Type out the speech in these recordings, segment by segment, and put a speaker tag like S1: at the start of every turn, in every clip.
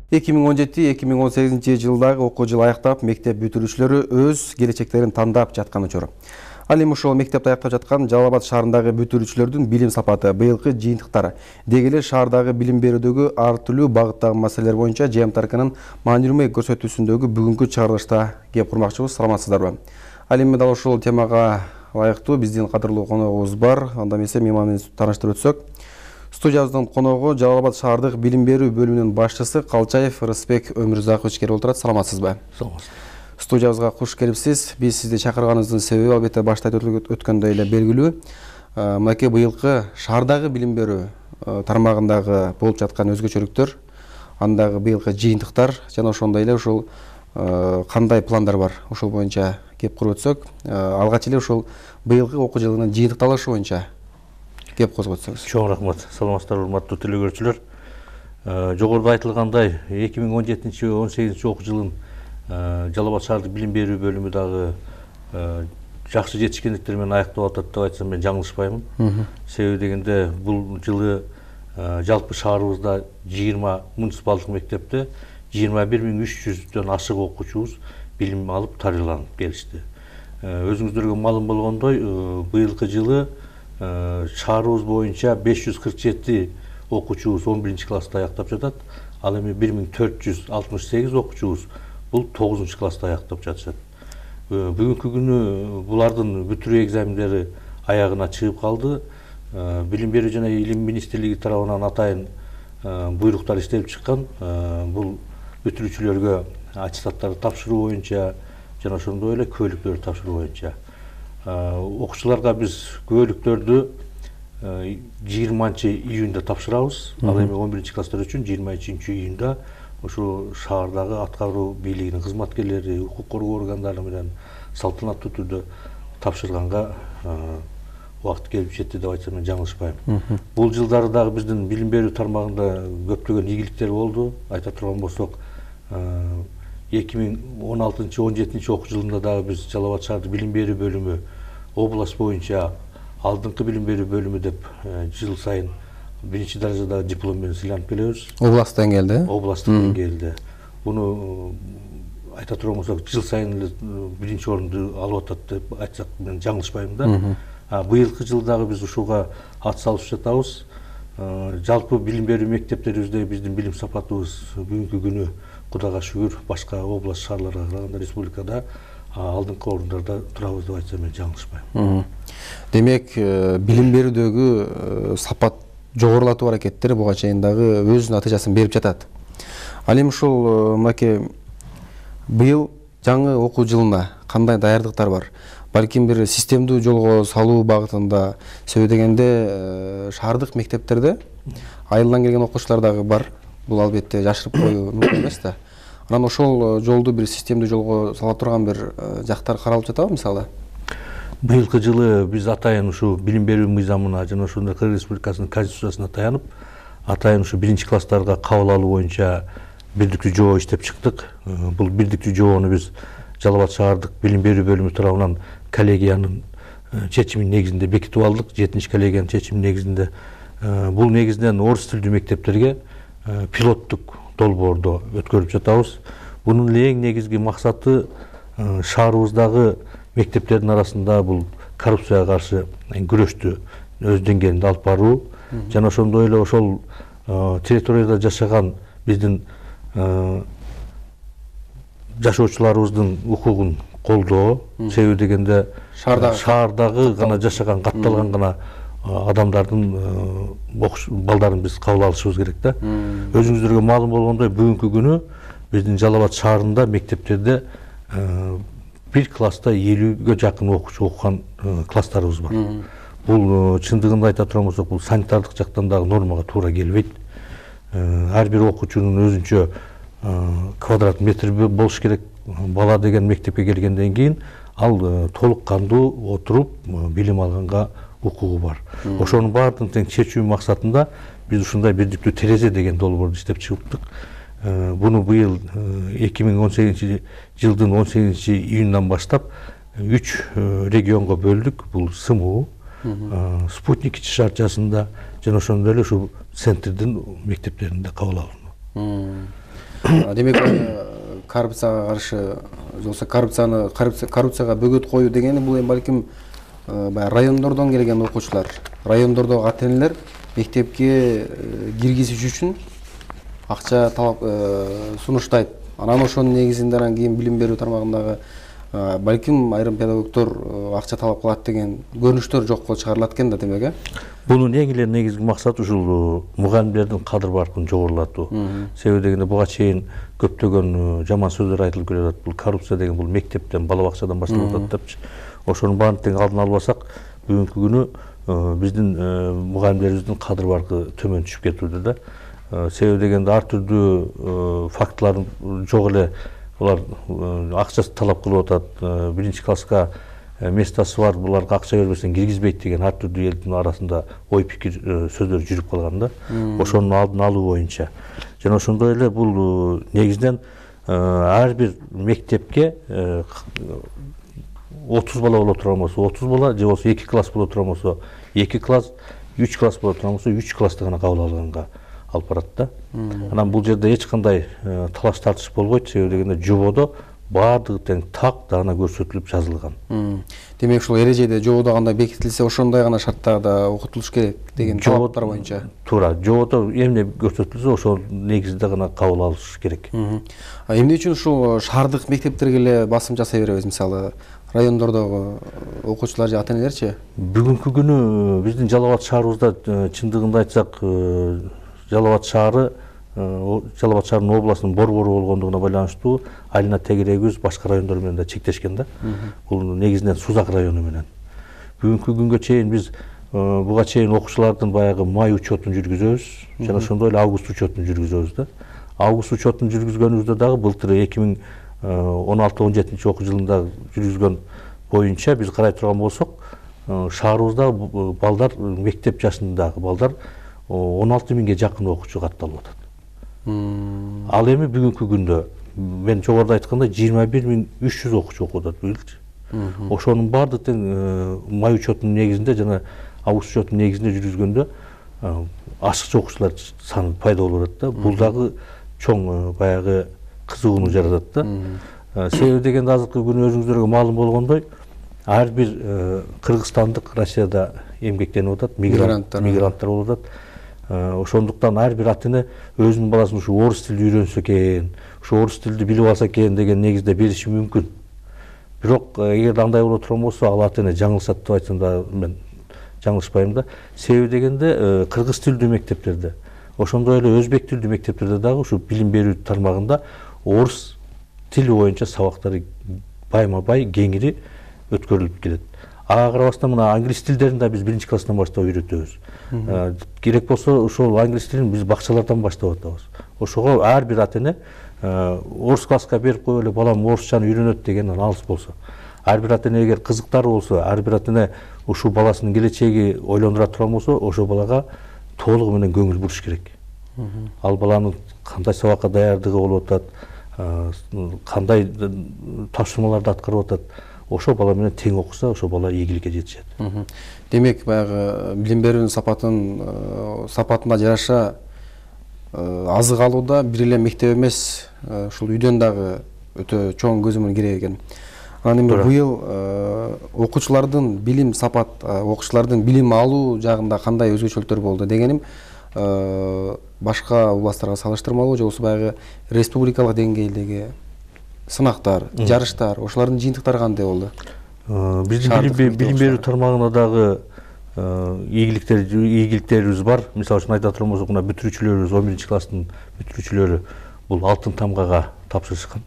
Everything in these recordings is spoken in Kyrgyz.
S1: 2017-2018 жылдагы окуу жылы аяктап, мектеп бүтүрүүчүлөрү өз келечектерин тандап жаткан учур. Ал эми ошол мектепти аяктап жаткан Жалал Абад шаарындагы бүтүрүүчүлөрдүн билим сапаты, быйылкы жыйынтыктары, деги эле шаардагы билим берүүдөгү ар түрдүү багыттагы маселелер боюнча ЖМТРКнын маанилүү көрсөтүүсүндөгү бүгүнкү чыгарылышта кеп курмакчыбыз. Саламатсыздарбы? Ал эми дал ушул темага ылайыктуу биздин кадырлуу коногубуз бар. Анда эмесе мейманды тааныштырып өтсөк, студиябыздын коногу Жалал Абад шаардык билим берүү бөлүмүнүн башчысы Калчаев Рысбек Өмүрзакович келип отурат. Саламатсызбы?
S2: Саламатсыз.
S1: Студиябызга куш келипсиз. Биз сизди чакырганыбыздын себеби албетте башта өткөндөй эле белгилүү. Мынакей быйылкы шаардагы билим берүү тармагындагы болуп жаткан өзгөчөлүктөр, андагы быйылкы жыйынтыктар жана ошондой эле ушул кандай пландар бар, ошол боюнча кеп куруп өтсөк, алгач эле ушул быйылкы окуу жылынын жыйынтыкталышы боюнча кеп козготсоңуз.
S2: Чоң рахмат. Саламатсыздар, урматтуу телекөрүүчүлөр. Жогоруда айтылгандай, 2017-18 окуу жылын Жалал Абад шаардык билим берүү бөлүмү дагы жакшы жетишкендиктер менен аяктап атат деп айтсам мен жаңылышпаймын. Себеби дегенде бул жылы жалпы шаарыбызда 20 муниципалдык мектепте 21.300дөн ашык окуучубуз билим алып тарыйланып келишти. Өзүңүздөргө маалым болгондой, быйылкы жылы шаарыбыз боюнча 547 окуучубуз 11-класста аяктап жатат. Ал эми 1468 окуучубуз бул 9-класста аяктап жатышат. Бүгүнкү күнү булардын бүтүрүү экзамендери аягына чыгып калды. Билим берүү жана илим министрлиги тарабынан атайын буйруктар иштелип чыккан. Бул бүтүрүүчүлөргө аттестаттарды тапшыруу боюнча жана ошондой эле күбөлүктөрдү тапшыруу боюнча. Окуучуларга биз күбөлүктөрдү 20-июнда тапшырабыз. Ал эми 11-класстар үчүн 23 июнда ошо шаардагы аткаруу бийлигинин кызматкерлери, укук коргоо органдары менен салтанаттуу түрдө тапшырганга убакыт келип жетти деп айтсам мен жаңылышпайм. Бул жылдары дагы биздин билим берүү тармагында көптөгөн ийгиликтер болду. Айта турган болсок, 2016-17 окуу жылында дагы биз Жалал Абад шаардык билим берүү бөлүмү область боюнча алдыңкы билим берүү бөлүмү деп жыл сайын биринчи даражадагы диплом менен сыйланып келебиз.
S1: Областтык деңгээлде?
S2: Областтык деңгээлде. Буну айта турган болсок, жыл сайын эле биринчи орунду алып атат деп айтсак мен жаңылышпайм да. Быйылкы жылдагы биз ушуга ат салышып жатабыз. Жалпы билим берүү мектептерибизде биздин билим сапатыбыз бүгүнкү күнү Кудайга шүгүр башка область шаарларга караганда республикада алдыңкы орундарда турабыз деп айтсам мен жаңылышпайм.
S1: Демек, билим берүүдөгү сапат жогорулатуу аракеттери буга чейин дагы өз натыйжасын берип жатат. Ал эми ушул мынакей быйыл жаңы окуу жылына кандай даярдыктар бар? Балким бир системдүү жолго салуу багытында, себеби дегенде шаардык мектептерде айылдан келген окуучулар дагы бар. Бул албетте жашырып коюу мүмкүн эмес да. Анан ошол жолду бир системдүү жолго сала турган бир жактар каралып жатабы мисалы?
S2: Быйылкы жылы биз атайын ушу билим берүү мыйзамына жана ошондой Кыргыз Республикасынын конституциясына таянып, атайын ушу 1-класстарга кабыл алуу боюнча бирдиктүү жобо иштеп чыктык. Бул бирдиктүү жобону биз Жалал Абад шаардык билим берүү бөлүмү тарабынан коллегиянын чечими негизинде бекитип алдык. 7-коллегиянын чечими негизинде бул негизинен орус тилдүү мектептерге пилоттук долбоордо өткөрүп жатабыз. Бунун эң негизги максаты шаарыбыздагы мектептердин арасында бул коррупцияга каршы күрөштү өз деңгээлинде алып баруу жана ошондой эле ошол территорияда жашаган биздин жашоочуларыбыздын укугун колдоо. Себеби дегенде шаардагы гана жашаган, катталган гана адамдардын балдарын биз кабыл алышыбыз керек да. Өзүңүздөргө маалым болгондой, бүгүнкү күнү биздин Жалал Абад шаарында мектептерде бир класста 50-ге жакын окуучу окуган класстарыбыз бар. Бул чындыгында айта турган болсок, бул санитардык жактан дагы нормага туура келбейт. Ар бир окуучунун өзүнчө квадрат метр болуш керек. Бала деген мектепке келгенден кийин ал толук кандуу отуруп билим алганга укугу бар. Ошонун баардыгын тең чечүү максатында биз ушундай бирдиктүү терезе деген долбоорду иштеп чыгыптык. Буну быйыл 2018 жылдын 18 июндан баштап 3 регионго бөлдүк. Бул СМУ, Спутник ич шаарчасында жана ошондой эле ушу центрдин мектептеринде кабыл алынды.
S1: Демек коррупцияга каршы же болбосо коррупцияга бөгөт коюу дегени бул эми балким баягы райондордон келген окуучулар, райондордогу ата-энелер мектепке киргизиш үчүн акча талап сунуштайт. Анан ошонун негизинде анан кийин билим берүү тармагындагы балким айрым педагогдор акча талап кылат деген көрүнүштөр жокко чыгарылат экен да, демек
S2: Бунун эң эле негизги максаты ушул мугалимдердин кадыр баркын жогорулатуу. Себеби дегенде буга чейин көптөгөн жаман сөздөр айтылып келе жатат. Бул коррупция деген бул мектептен, бала бакчадан башталып атат депчи. Ошонун баарын тең алдын албасак, бүгүнкү күнү биздин мугалимдерибиздин кадыр баркы төмөн түшүп кетүүдө да. Себеби дегенде ар түрдүү фактылар жок эле, булар акча талап кылып атат. Биринчи класска местасы бар, буларга акча бербесең киргизбейт деген ар түрдүү элдин арасында ой пикир сөздөр жүрүп калган да. Ошонун алдын алуу боюнча. Жана ошондой эле бул негизинен ар бир мектепке 30 бала боло турган болсо 30 бала, же болбосо 2 класс боло турган болсо 2 класс, 3 класс боло турган болсо 3 классты гана кабыл алганга алып барат да. Анан бул жерде эч кандай талаш тартыш болбойт, себеби дегенде жободо баардыгы тең так даана көрсөтүлүп жазылган.
S1: Демек ушул эрежеде жободо кандай бекитилсе ошондой гана шарттарда окутулуш керек деген талаптар боюнча.
S2: Туура, жободо эмне көрсөтүлсө ошол негизинде гана кабыл алыш керек.
S1: Эмне үчүн ушул шаардык мектептерге эле басым жасай беребиз, мисалы райондордогу окуучулар же ата-энелерчи?
S2: Бүгүнкү күнү биздин Жалал Абад шаарыбызда чындыгында айтсак, Жалал Абад шаарынын областынын борбору болгондугуна байланыштуу Алина тегерегибиз башка райондор менен да чектешкен да. Бул негизинен Сузак району менен. Бүгүнкү күнгө чейин биз буга чейин окуучулардын баягы май учетун жүргүзөбүз, жана ошондой эле август учетун жүргүзөбүз да. Август учетун жүргүзгөнүбүздө дагы былтыр 2016-17 окуу жылында жүргүзгөн боюнча биз карай турган болсок, шаарыбызда балдар, мектеп жашындагы балдар 16 миңге жакын окуучу катталып атат. Ал эми бүгүнкү күндө мен жогоруда айткандай 21.300 окуучу окуп атат быйылчы. Ошонун баардык тең май учетунун негизинде жана август учетунун негизинде жүргүзгөндө ашыкчы окуучулар саны пайда болуп атат да. Бул дагы чоң баягы кызыгууну жаратат да. Себеби дегенде азыркы күнү өзүңүздөргө маалым болгондой, ар бир кыргызстандык Россияда эмгектенип атат, мигранттар болуп атат. Ошондуктан ар бир ата-эне өзүнүн баласын ушу орус тилди үйрөнсө экен, ушу орус тилди билип алса экен деген негизде бериши мүмкүн. Бирок эгерде андай боло турган болсо, ал ата-эне жаңылышат деп айтсам да мен жаңылышпайм да. Себеби дегенде кыргыз тилдүү мектептерде, ошондой эле өзбек тилдүү мектептерде дагы ушу билим берүү тармагында орус тили боюнча сабактар байма-бай кеңири өткөрүлүп келет. Ага карабастан мына англис тилдерин да биз биринчи класстан баштап үйрөтөбүз. Керек болсо ошол англис тилин биз бакчалардан баштап атабыз. Ошого ар бир ата-эне орус класска берип коюп эле балам орусчаны үйрөнөт дегенден алыс болсо. Ар бир ата-эне эгер кызыктары болсо, ар бир ата-эне ушул баласынын келечеги ойлондура турган болсо, ошол балага толугу менен көңүл буруш керек. Ал баланын кандай сабакка даярдыгы болуп атат, кандай тапшырмаларды аткарып атат, ошол бала менен тең окуса, ошол бала ийгиликке жетишет.
S1: Демек, баягы билим берүүнүн сапатына жараша азык алууда бир эле мектеп эмес, ушул үйдөн дагы өтө чоң көзөмөл керек экен. Анан эми быйыл окуучулардын билим алуу жагында кандай өзгөчөлүктөр болду дегеним, башка областтарга салыштырмалуу же болбосо баягы республикалык деңгээлдеги сынактар, жарыштар, ошолордун жыйынтыктары кандай болду?
S2: Биздин билим берүү тармагында дагы ийгиликтерибиз бар. Мисалы үчүн айта турган болсок, мына бүтүрүүчүлөрүбүз, 11 класстын бүтүрүүчүлөрү бул алтын тамгага тапшырышкан.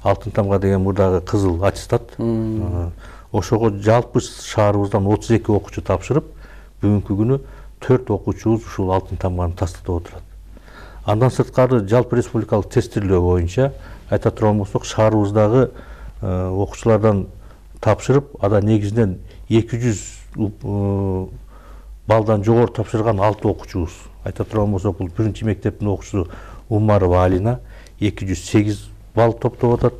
S2: Алтын тамга деген мурдагы кызыл аттестат. Ошого жалпы шаарыбыздан 32 окуучу тапшырып, бүгүнкү күнү 4 окуучубуз ушул алтын тамганы тастатып отурат. Андан сырткары жалпы республикалык тестирлөө боюнча айта турган болсок, шаарыбыздагы окуучулардан тапшырып, ада негизинен 200 балдан жогору тапшырган 6 окуучубуз. Айта турган болсок, бул биринчи мектептин окуучусу Умарова Алина 208 балл топтоп атат.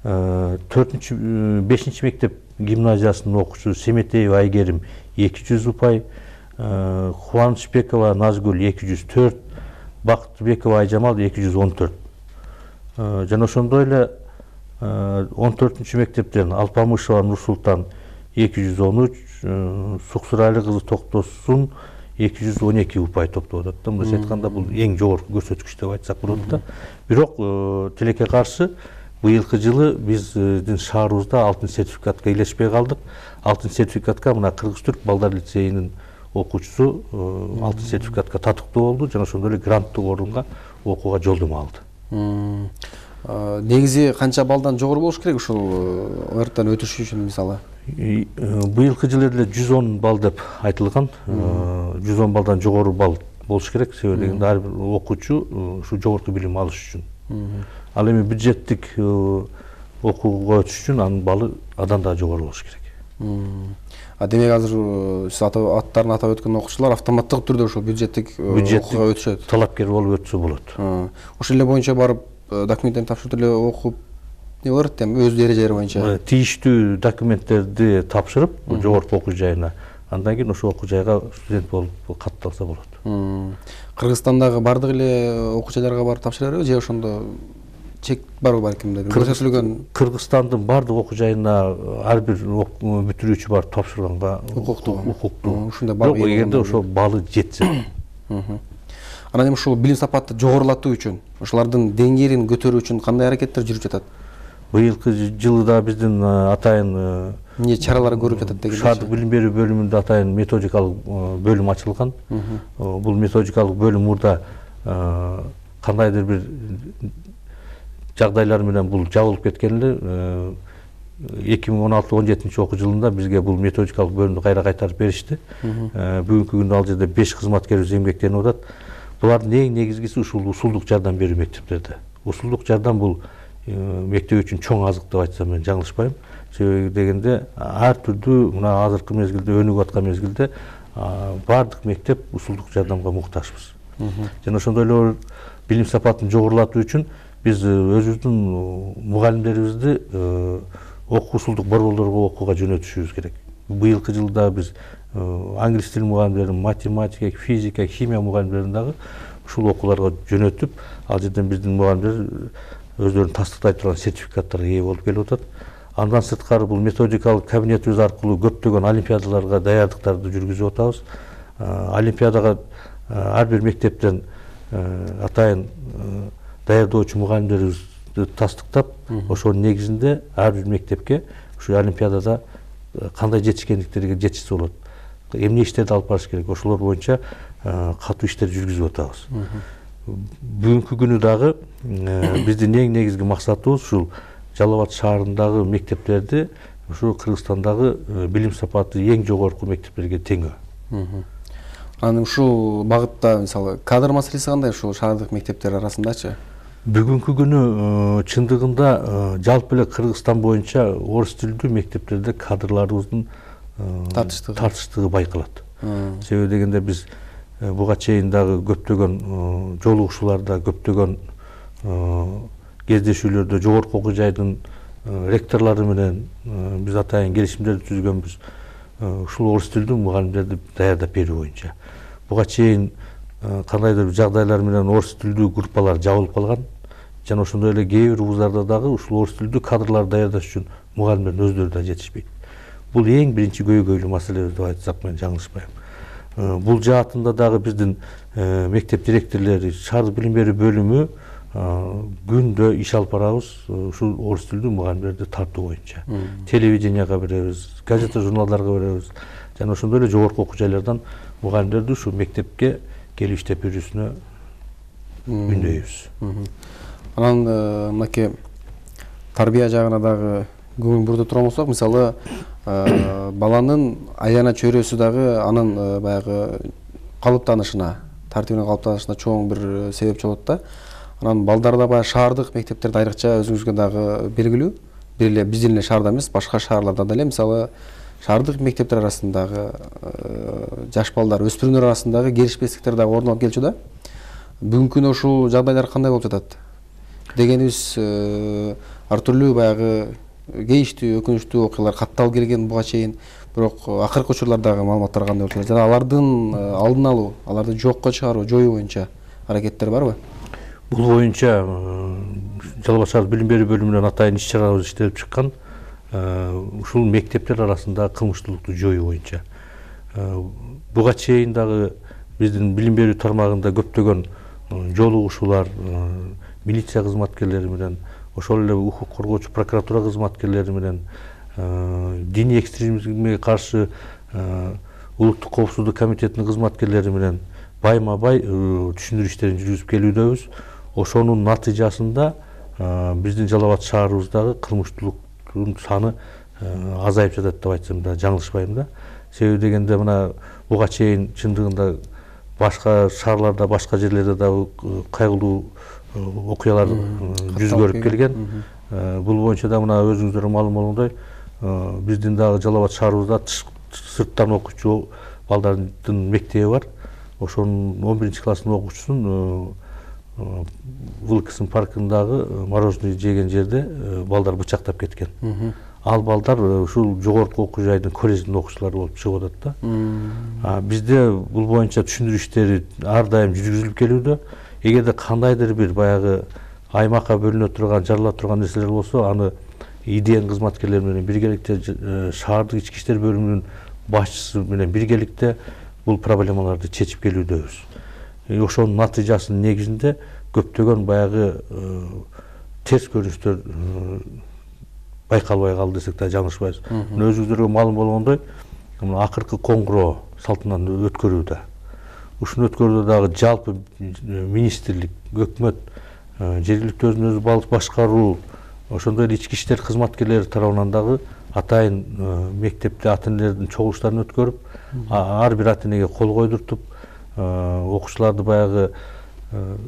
S2: 5-нчи мектеп гимназиясынын окуучусу Семетеева Айгерим 200 упай, Кубанычбекова Назгүл 204 Бактыбекова Айжамал 214. Жана ошондой эле 14-чү мектептен Алпамышева Нурсултан 213, Суксурали кызы Токтосун 212 упай топтоп атат. Мындайча айтканда бул эң жогорку көрсөткүч деп айтсак болот да. Бирок тилекке каршы быйылкы жылы биздин шаарыбызда алтын сертификатка илешпей калдык. Алтын сертификатка мына Кыргыз-Түрк балдар лицейинин окуучусу алтын сертификатка татыктуу болду жана ошондой эле гранттык орунга окууга жолдомо алды.
S1: Негизи канча балдан жогору болуш керек ушул ОРТтан өтүш үчүн мисалы?
S2: Быйылкы жылы эле 110 балл деп айтылган. 110 балдан жогору балл болуш керек. Себеби дегенде ар бир окуучу ушу жогорку билим алыш үчүн. Ал эми бюджеттик окууга өтүш үчүн анын баллы андан да жогору болуш керек.
S1: Демек азыр сиз аттарын атап өткөн окуучулар автоматтык түрдө ошол бюджеттик окууга өтүшөт.
S2: Талапкер болуп өтсө болот.
S1: Ошол эле боюнча барып документтерин тапшырып эле окуп не болот эми өз эрежелери боюнча.
S2: Тийиштүү документтерди тапшырып жогорку окуу жайына, андан кийин ошол окуу жайга студент болуп катталса болот.
S1: Кыргызстандагы бардык эле окуу жайларга барып тапшыра береби же ошондо чек барбы балким деп көрсөтүлгөн?
S2: Кыргызстандын бардык окуу жайына ар бир бүтүрүүчү барып тапшырганга укуктуу.
S1: Ушундай бак
S2: эгерде ошол баллы жетсе.
S1: Анан эми ушул билим сапатты жогорулатуу үчүн, ошолордун деңгээлин көтөрүү үчүн кандай аракеттер жүрүп жатат?
S2: Быйылкы жылы да биздин атайын
S1: эмне чаралар көрүп жатат деген?
S2: Шаардык билим берүү бөлүмүндө атайын методикалык бөлүм ачылган. Бул методикалык бөлүм мурда кандайдыр бир жагдайлар менен бул жабылып кеткен эле. 2016-17 окуу жылында бизге бул методикалык бөлүмдү кайра кайтарып беришти. Бүгүнкү күндө ал жерде 5 кызматкерибиз эмгектенип атат. Булардын эң негизгиси ушул усулдук жардам берүү мектептерде. Усулдук жардам бул мектеп үчүн чоң азык деп айтсам мен жаңылышпайм. Себеби дегенде ар түрдүү мына азыркы мезгилде өнүгүп аткан мезгилде бардык мектеп усулдук жардамга муктажбыз. Жана ошондой эле билим сапатын жогорулатуу үчүн биз өзүбүздүн мугалимдерибизди усулдук борборлорго окууга жөнөтүшүбүз керек. Быйылкы жылда биз англис тил мугалимдерин, математика, физика, химия мугалимдерин дагы ушул окууларга жөнөтүп, ал жерден биздин мугалимдер өздөрүн тастыктай турган сертификаттарга ээ болуп келип атат. Андан сырткары бул методикалык кабинетибиз аркылуу көптөгөн олимпиадаларга даярдыктарды жүргүзүп атабыз. Олимпиадага ар бир мектептен атайын даярдоочу мугалимдерибизди тастыктап, ошонун негизинде ар бир мектепке ушу олимпиадада кандай жетишкендиктерге жетишсе болот. Эмне иштерди алып барыш керек, ошолор боюнча катуу иштер жүргүзүп атабыз. Бүгүнкү күнү дагы биздин эң негизги максатыбыз ушул Жалал Абад шаарындагы мектептерди ушу Кыргызстандагы билим сапаты эң жогорку мектептерге теңөө.
S1: Анан ушул багытта мисалы кадр маселеси кандай ушул шаардык мектептер арасындачы?
S2: Бүгүнкү күнү чындыгында жалпы эле Кыргызстан боюнча орус тилдүү мектептерде кадрларыбыздын тартыштыгы байкалат. Себеби дегенде биз буга чейин дагы көптөгөн жолугушууларда, көптөгөн кездешүүлөрдө жогорку окуу жайдын ректорлору менен биз атайын келишимдерди түзгөнбүз. Ушул орус тилдүү мугалимдерди даярдап берүү боюнча. Буга чейин кандайдыр жагдайлар менен орус тилдүү группалар жабылып калган. Жана ошондой эле кээ бир вуздарда дагы ушул орус тилдүү кадрларды даярдаш үчүн мугалимдердин өздөрү да жетишпейт. Бул эң биринчи көйгөйлүү маселебиз деп айтсак мен жаңылышпайм. Бул жаатында дагы биздин мектеп директорлори, шаардык билим берүү бөлүмү күндө иш алып барабыз ушул орус тилдүү мугалимдерди тартуу боюнча. Телевиденияга беребиз, газета журналдарга беребиз. Жана ошондой эле жогорку окуу жайлардан мугалимдерди ушул мектепке келип иштеп берүүсүнө үндөйбүз.
S1: Анан мынакей тарбия жагына дагы көңүл бурду турган болсок, мисалы баланын аяна чөйрөсү дагы анын баягы калыптанышына, тартибине калыптанышына чоң бир себепчи болот да. Анан балдарда баягы шаардык мектептерде айрыкча өзүңүзгө дагы белгилүү, бир эле биздин эле шаарда эмес, башка шаарларда деле мисалы шаардык мектептер арасындагы жаш балдар, өспүрүмдөр арасындагы келишпестиктер дагы орун алып келчү да. Бүгүнкү күндө ушул жагдайлар кандай болуп жатат? Дегенибиз ар түрдүү баягы кейиштүү, өкүнүчтүү окуялар катталып келген буга чейин, бирок акыркы учурлардагы маалыматтар кандай болуп жатат? Жана алардын алдын алуу, аларды жокко чыгаруу, жоюу боюнча аракеттер барбы?
S2: Бул боюнча Жалал Абад шаардык билим берүү бөлүмүнөн атайын иш-чарабыз иштелип чыккан. Ушул мектептер арасында кылмыштуулукту жоюу боюнча. Буга чейин дагы биздин билим берүү тармагында көптөгөн жолугушуулар милиция кызматкерлери менен, ошол эле укук коргоочу прокуратура кызматкерлери менен, диний экстремизмге каршы улуттук коопсуздук комитетинин кызматкерлери менен байма-бай түшүндүрүү иштерин жүргүзүп келүүдөбүз. Ошонун натыйжасында биздин Жалал Абад шаарыбыздагы кылмыштуулуктун саны азайып жатат деп айтсам да жаңылышпайм да. Себеби дегенде мына буга чейин чындыгында башка шаарларда, башка жерлерде дагы кайгылуу окуялар жүз көрүп келген. Бул боюнча да мына өзүңүздөр маалым болгондой биздин дагы Жалал Абад шаарыбызда сырттан окуучу балдардын мектеби бар. Ошонун 11-класстын окуучусун Вылкысын паркындагы мороженое жеген жерде балдар бычактап кеткен. Ал балдар ушул жогорку окуу жайдын колледждин окуучулары болуп чыгып атат да. Бизде бул боюнча түшүндүрүү иштери ар дайым жүргүзүлүп келүүдө. Эгерде кандайдыр бир баягы аймакка бөлүнө турган, жарыла турган нерселер болсо, аны ИДН кызматкерлери менен биргеликте шаардык ички иштер бөлүмүнүн башчысы менен биргеликте бул проблемаларды чечип келүүдөбүз. Ошонун натыйжасынын негизинде көптөгөн баягы терс көрүнүштөр байкалбай калды десек да жаңылышпайбыз. Өзүңүздөргө маалым болгондой, акыркы коңгуроо салтанатын өткөрүүдө. Ушуну өткөрүүдө дагы жалпы министрлик, өкмөт, жергиликтүү өзүн өзү башкаруу, ошондой эле ички иштер кызматкерлери тарабынан дагы атайын мектепте ата энелердин чогулуштарын өткөрүп, ар бир ата энеге кол койдуртуп, окуучуларды баягы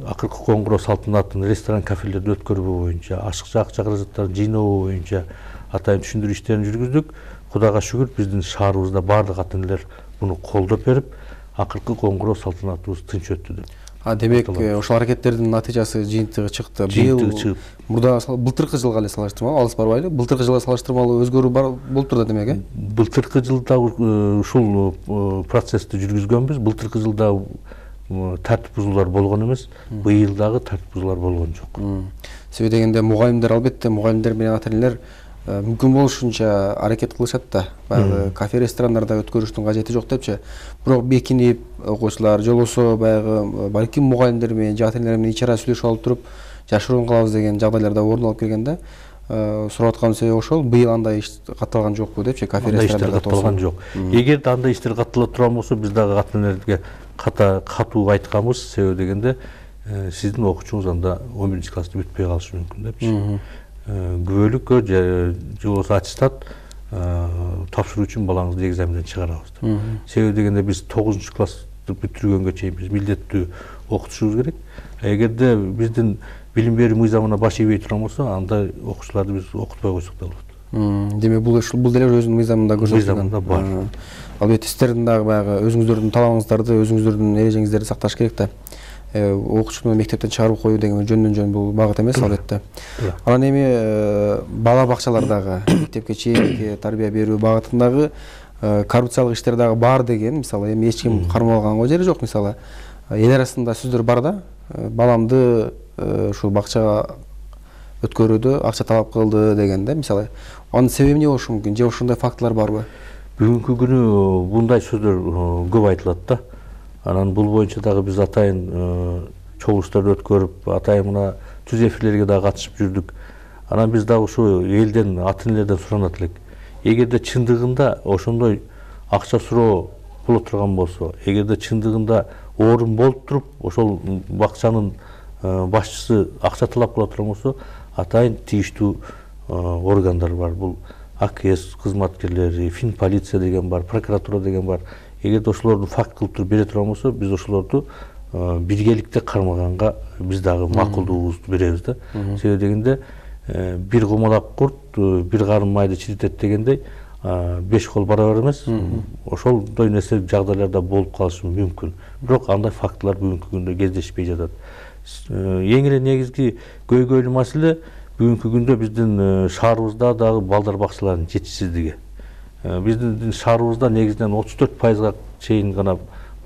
S2: акыркы коңгуроо салтанатын ресторан, кафелерде өткөрүү боюнча, ашыкча акча каражаттарын жыйноо боюнча атайын түшүндүрүү иштерин жүргүздүк. Кудайга шүгүр, биздин шаарыбызда бардык ата энелер буну колдоп берип, акыркы коңгуроо салтанатыбыз тынч өттү деп.
S1: Демек, ошол аракеттердин натыйжасы жыйынтыгы чыкты. Мурда былтыркы жылга эле салыштырмалуу, алыс барбайлы. Былтыркы жылга салыштырмалуу өзгөрүү болуп турду демек, э?
S2: Былтыркы жылда ушул процессти жүргүзгөнбүз. Былтыркы жылда тартип бузуулар болгон эмес, быйыл дагы тартип бузуулар болгон жок.
S1: Себеби дегенде мугалимдер, албетте мугалимдер менен ата энелер мүмкүн болушунча аракет кылышат да. Баягы кафе, ресторандарда өткөрүштүн кажети жок депчи. Бирок бекинип окуучулар жолосо баягы балким мугалимдер менен, ата энелер менен ичара сүйлөшүп алып туруп жашыруун кылабыз деген жагдайларда орун алып келгенде, сурап аткан себеби ошол. Быйыл андай иш катталган жокпу депчи, кафе, ресторандарда
S2: катталган жок. Эгерде андай иштер каттала турган болсо, биз дагы ата энелерге катуу айтканбыз. Себеби дегенде сиздин окуучуңуз анда 11-классты бүтпөй калышы мүмкүн депчи. Күбөлүккө же болбосо аттестат тапшыруу үчүн балаңызды экзаменден чыгарабыз деп. Себеби дегенде биз 9-классты бүтүргөнгө чейин биз милдеттүү окутушубуз керек. Эгерде биздин билим берүү мыйзамына баш ийбей турган болсо, андай окуучуларды биз окутпой койсок да болот.
S1: Демек бул деле өзүнүн мыйзамында көрсөтүлгөн.
S2: Мыйзамында бар.
S1: Албетте сиздердин дагы баягы өзүңүздөрдүн талабыңыздарды, өзүңүздөрдүн эрежеңиздерди сакташ керек да. Окуучуну мектептен чыгарып коюу деген жөндөн жөн бул багыт эмес, албетте. Анан эми бала бакчалардагы мектепке чейинки тарбия берүү багытындагы коррупциялык иштер дагы бар деген, мисалы эми эч ким кармалганга жери жок, мисалы эл арасында сөздөр бар да, баламды ушул бакчага өткөрүүдө акча талап кылды дегенде, мисалы анын себеби эмне болушу мүмкүн, же ошондой фактылар барбы?
S2: Бүгүнкү күнү мындай сөздөр көп айтылат да. Анан бул боюнча дагы биз атайын чогулуштарды өткөрүп, атайын мына түз эфирлерге дагы катышып жүрдүк. Анан биз дагы ушу элден, ата энелерден суранат элек. Эгерде чындыгында ошондой акча суроо боло турган болсо, эгерде чындыгында орун болуп туруп, ошол бакчанын башчысы акча талап кыла турган болсо, атайын тийиштүү органдар бар. Бул АКС кызматкерлери, Фин полиция деген бар, прокуратура деген бар. Эгерде ошолорду факт кылып туруп бере турган болсо, биз ошолорду биргеликте кармаганга биз дагы макулдугубузду беребиз да. Себеби дегенде бир кумалак курт бир карын майды чиритет дегендей, 5 кол барабар эмес. Ошолдой нерсе жагдайларда болуп калышы мүмкүн. Бирок андай фактылар бүгүнкү күндө кездешпей жатат. Эң эле негизги көйгөйлүү маселе бүгүнкү күндө биздин шаарыбызда дагы балдар бакчаларынын жетишсиздиги. Биздин шаарыбызда негизинен 34%га чейин гана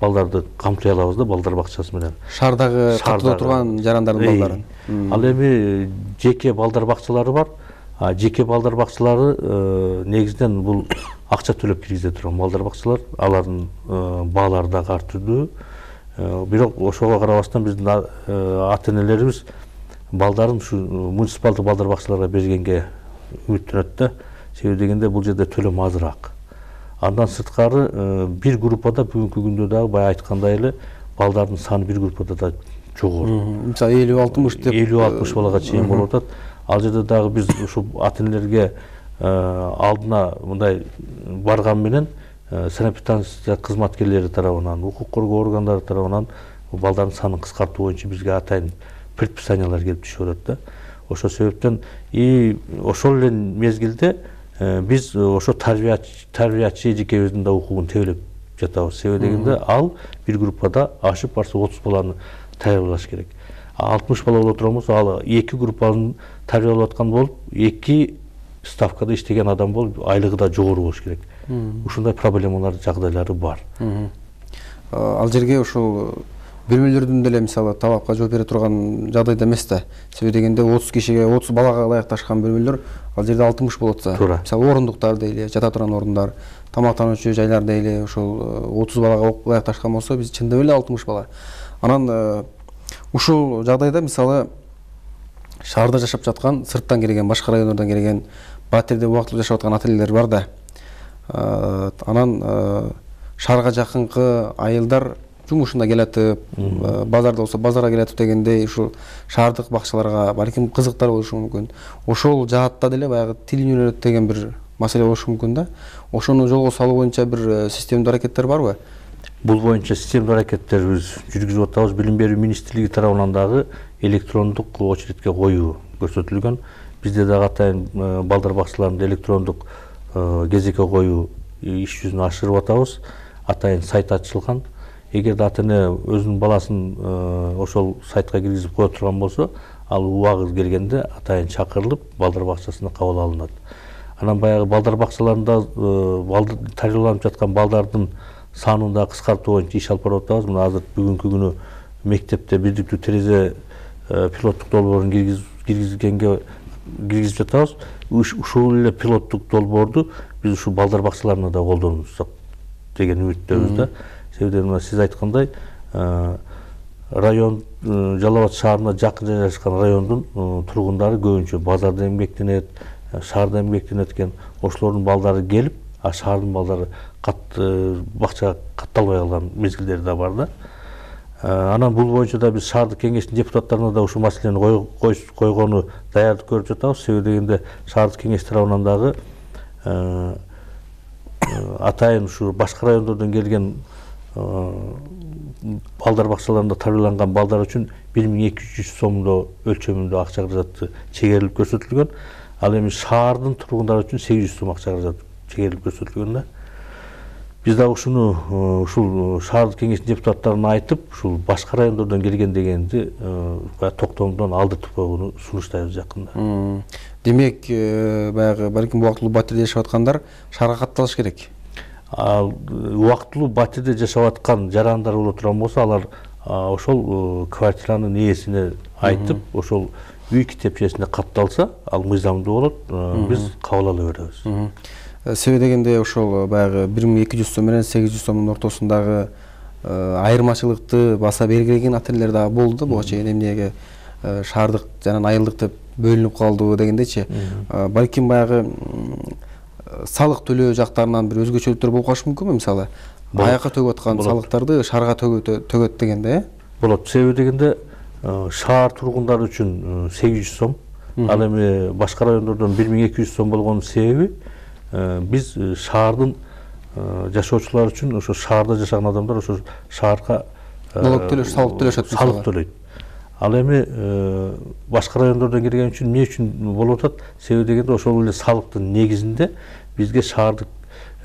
S2: балдарды камтый алабыз да, балдар бакчасы менен.
S1: Шаардагы каттыда турган жарандардын балдарын.
S2: Ал эми жеке балдар бакчалары бар. Жеке балдар бакчалары негизинен бул акча төлөп киргизе турган балдар бакчалар, алардын баалары да ар түрдүү. Бирок ошого карабастан биздин ата-энелерибиз балдарын ушу муниципалдык балдар бакчаларга бергенге үмүттөнөт да. Себеби дегенде бул жерде төлөм азыраак. Андан сырткары бир группада бүгүнкү күндө дагы бая айткандай эле балдардын саны бир группада да жогору.
S1: Мисалы 50-60 деп
S2: 50-60 балага чейин болуп атат. Ал жерде дагы биз ушул ата-энелерге алдына мындай барган менен санэпидстанция кызматкерлери тарабынан, укук коргоо органдары тарабынан балдардын санын кыскартуу боюнча бизге атайын предписаниялар келип түшүп атат да. Ошол себептен ошол эле мезгилде биз ошо тарбиячы эжекебиздин да укугун тебелеп жатабыз. Себеби дегенде ал бир группада ашып барса 30 баланы тарбиялаш керек. 60 бала боло турган болсо ал 2 группаны тарбиялап аткан болуп, 2 ставкада иштеген адам болуп, айлыгы да жогору болуш керек. Ушундай проблемалар, жагдайлары бар.
S1: Ал жерге ушул бөлмөлөрдүн деле мисалы талапка жооп бере турган жагдайда эмес да. Себеби дегенде 30 кишиге 30 балага ылайыкташкан бөлмөлөр ал жерде 60 болот да. Мисалы орундуктар дейли, жата турган орундар, тамактануучу жайлар дейли, ошол 30 балага ылайыкташкан болсо биз чындап эле 60 бала. Анан ушул жагдайда мисалы шаарда жашап жаткан, сырттан келген, башка райондордон келген, батирде убактылуу жашап аткан ата-энелер бар да. Анан шаарга жакынкы айылдар жумушуна келатып, базарда болсо базарга келатып дегендей ушул шаардык бакчаларга балким кызыктар болушу мүмкүн. Ошол жаатта деле баягы тилин үйрөнөт деген бир маселе болушу мүмкүн да. Ошону жолго салуу боюнча бир системдүү аракеттер барбы?
S2: Бул боюнча системдүү аракеттер биз жүргүзүп атабыз. Билим берүү министрлиги тарабынан дагы электрондук очередке коюу көрсөтүлгөн. Бизде дагы атайын балдар бакчаларында электрондук кезекке коюу иш жүзүн ашырып атабыз. Атайын сайт ачылган. Эгерде ата-эне өзүнүн баласын ошол сайтка киргизип кое турган болсо, ал убагы келгенде атайын чакырылып балдар бакчасына кабыл алынат. Анан баягы балдар бакчаларында тарбияланып жаткан балдардын санын да кыскартуу боюнча иш алып барып атабыз. Мына азыр бүгүнкү күнү мектепте бирдиктүү терезе пилоттук долбоорун киргизип жатабыз. Ушул эле пилоттук долбоорду биз ушул балдар бакчаларына да колдонсок деген үмүттөбүз да. Себеби мына сиз айткандай район Жалал Абад шаарына жакын жайгашкан райондун тургундары көбүнчө базарда эмгектенет, шаарда эмгектенет экен. Ошолордун балдары келип, шаардын балдары бакчага катталбай калган мезгилдери да бар да. Анан бул боюнча да биз шаардык кеңештин депутаттарына да ушул маселени койгону даярдык көрүп жатабыз. Себеби дегенде шаардык кеңеш тарабынан дагы атайын ушу башка райондордон келген балдар бакчаларында тарбияланган балдар үчүн 1200 сомдо өлчөмүндө акча каражаты чегерилип көрсөтүлгөн. Ал эми шаардын тургундары үчүн 800 сом акча каражаты чегерилип көрсөтүлгөн да. Биз да ушуну ушул шаардык кеңештин депутаттарына айтып, ушул башка райондордон келген дегенди токтомдон алдыртып койгону сунуштайбыз жакында.
S1: Демек, баягы балким убактылуу батирде жашап аткандар шаарга катталыш керек.
S2: Убактылуу батирде жашап аткан жарандар боло турган болсо, алар ошол квартиранын ээсине айтып, ошол үй китепчесине катталса, ал мыйзамдуу болот, биз кабыл ала беребиз.
S1: Себеби дегенде ошол баягы 1200 сом менен 800 сомдун ортосундагы айырмачылыкты баса белгилеген ата-энелер дагы болду буга чейин. Эмнеге шаардык жана айылдык деп бөлүнүп калды дегендечи. Балким баягы салык төлөө жактарынан бир өзгөчөлүктөр болуп калышы мүмкүнбү? Мисалы, аякка төгүп аткан салыктарды шаарга төгөт дегенде,
S2: болот. Себеби дегенде шаар тургундары үчүн 800 сом, ал эми башка райондордон 1200 сом болгонун себеби биз шаардын жашоочулары үчүн ошо шаарда жашаган адамдар ошо шаарга салык төлөйт. Ал эми башка райондордон келген үчүн эмне үчүн болуп атат? Себеби дегенде ошол эле салыктын негизинде бизге шаардык